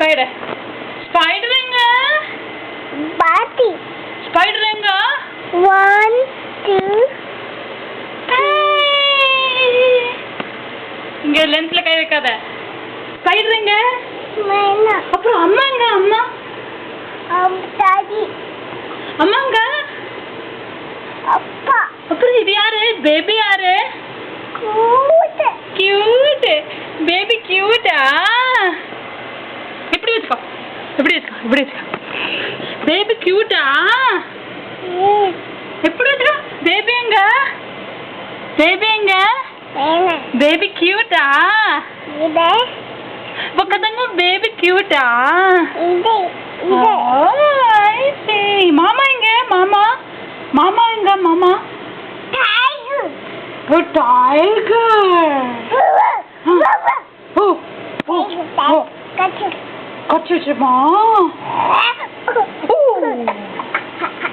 spider. Spider எங்க? Party. Spider எங்க? 1, 2. இங்க லென்ஸ்ல கை வைக்காத. ஸ்பைடர் எங்க? மேனா. அப்புறம் அம்மா எங்க? அம்மா. டாடி. அம்மா எங்க? அப்பா. அப்புறம் இது யாரு? பேபி யாரு? கூட். கியூட். பேபி கியூட்டா? எப்படி வச்சுக்கோ. எப்படி வச்சுக்கோ. எப்படி வச்சுக்கோ. பேபி கியூட்டா? எப்படி வச்சுக்கோ. பேபி எங்க? பேபி எங்க? மேனா. பேபி கியூட்டா? இது. பக்கத்தங்க பேபி கியூட்டா? இது. மாமா எங்க? மாமா. மாமா எங்க? மாமா. டைகர். ஓ டைகர். ஓ ஓ ஓ கச்சுமா.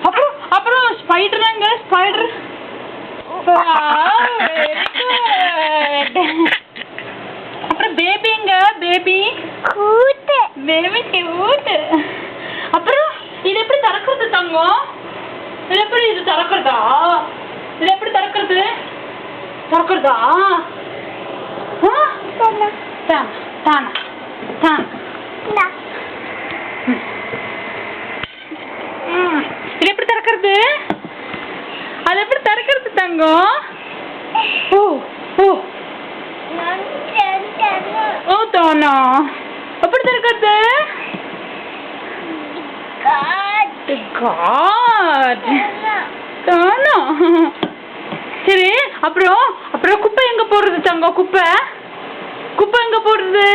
அப்புறம் அப்புறம் ஸ்பைடர் எங்க? ஸ்பைடர். அப்புறம் பேபி எங்க? பேபி கூட். Baby cute. அப்புறம் இது எப்படி திறக்கிறது தங்கம்? இது எப்படி இது திறக்கிறதா? இது எப்படி திறக்கிறது? திறக்கிறதா? தானா தானா தானா. இது எப்படி திறக்கிறது? அது எப்படி திறக்கிறது தங்கம்? ஓ ஓ ஓ தானா. எப்படி திறக்கிறது? God. தானா. சரி அப்புறம் அப்புறம் குப்பை எங்க போடுறது தங்கம்? குப்பை குப்பை எங்க போடுறது?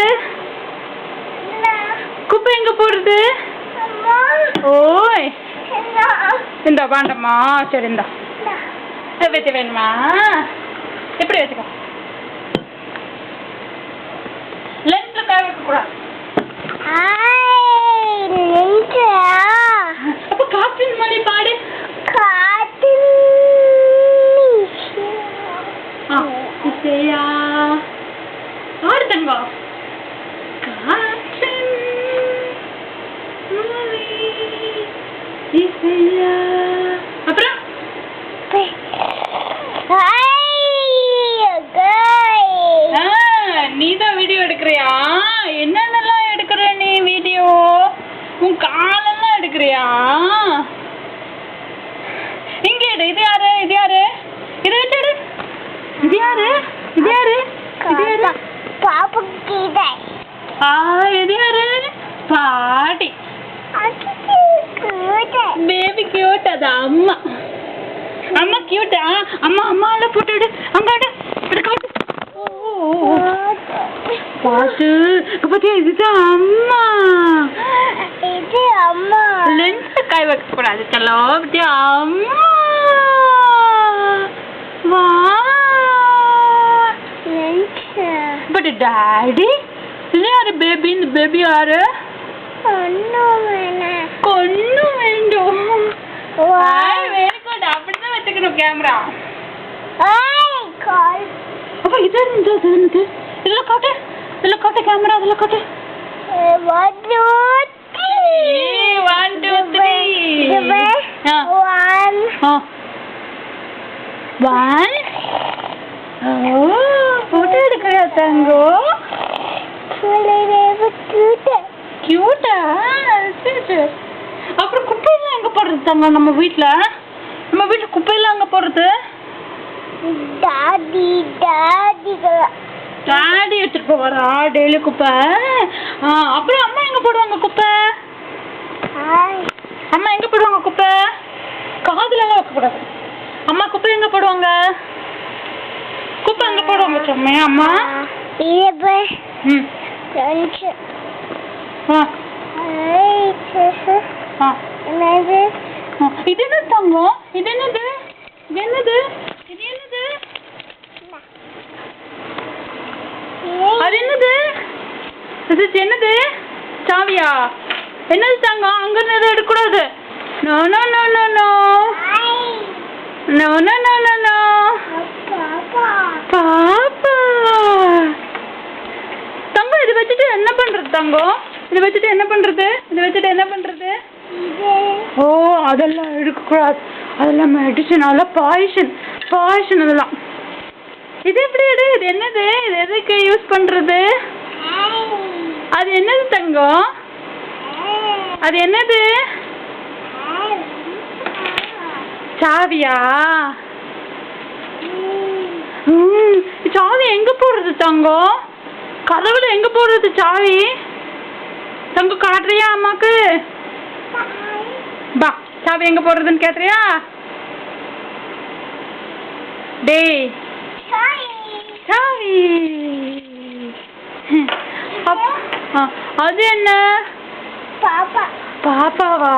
குப்பை எங்க போடுறது? ஓய் இந்த வேண்டாமா? சரி இந்தா வச்சு வேணுமா? எப்படி வச்சுக்கோ. லென்ஸ்ல கை வைக்க கூடாது. அப்ப காற்றின் மொழி பாடு. இசையா ஆடு தங்கம். காற்றின் மொழி இசையா. அப்புறம் நீதான் வீடியோ எடுக்கிறியா? என்னென்னலாம் எடுக்கிற நீ வீடியோ? உன் காலெல்லாம் எடுக்கிறியா? இங்க எடு. இது யாரு? இது யாரு? இதை வச்சு எடு. இது யாரு? இது யாரு? இது யாரு? பாப்பு கீதை. இது யாரு? பாட்டி. Baby cute. அது அம்மா. அம்மா கியூட்டா? அம்மா அம்மால போட்டு எடு. அங்க எடு. காட்டு. பாட்டு பத்தியா? இதுதான் அம்மா. இது அம்மா. லென்ஸ் கை வைக்க கூடாது. சலோ பத்தியா? அம்மா. வா பட் டாடி. இது யாரு? பேபி. இந்த பேபி யாரு? கொன்னு வேணும். கொன்னு வேண்டும். Very good. அப்படிதான் வச்சுக்கணும் கேமரா. அப்ப இது என்னது? இதுல காட்டு. இதுல காட்டு கேமரா. இதுல காட்டு. 1 2 3. 1 2 3. 1 போட்டோ எடுக்கிறியா தங்கோ? கியூட்டா? அப்புறம் குப்பையெல்லாம் எங்க போடுறது தங்கம்? நம்ம வீட்டுல குப்பையெல்லாம் எங்க போடுறது? டாடி எடுத்துட்டு போவாரா டெய்லி குப்பை? அப்புறம் அம்மா எங்க போடுவாங்க குப்பை? அம்மா எங்க போடுவாங்க குப்பை? காதுல எல்லாம் வைக்க கூடாது. அம்மா குப்பை எங்க போடுவாங்க? குப்பை எங்க போடுவாங்க சொன்னே அம்மா? இது என்ன தங்கம்? இது என்னது? இது என்னது? இது என்னது? அது என்னது? இது என்னது? சாவியா? என்னது தங்கம்? அங்க இருந்து எடுக்கக்கூடாது. No no no no no no no no no no. பாப்பா தங்கம் இது வச்சுட்டு என்ன பண்றது தங்கம்? இதை வச்சுட்டு என்ன பண்றது? இதை வச்சுட்டு என்ன பண்றது? இது ஓ, அதெல்லாம் எடுக்கக்கூடாது. அதெல்லாம் மெடிசன், அதெல்லாம் பாய்சன் அதெல்லாம். இது எப்படி எடு? இது என்னது? இது எதுக்கு யூஸ் பண்றது? அது என்னது தங்கம்? அது என்னது? சாவியா? சாவி எங்க போடுறது தங்கம்? கதவுல எங்க போடுறது சாவி? தங்கம் காட்டுறியா அம்மாக்கு? பா, சாவி எங்க போடுறதுன்னு கேக்குறியா? டேய், சாவி. அது என்ன? பாப்பா பாப்பாவா?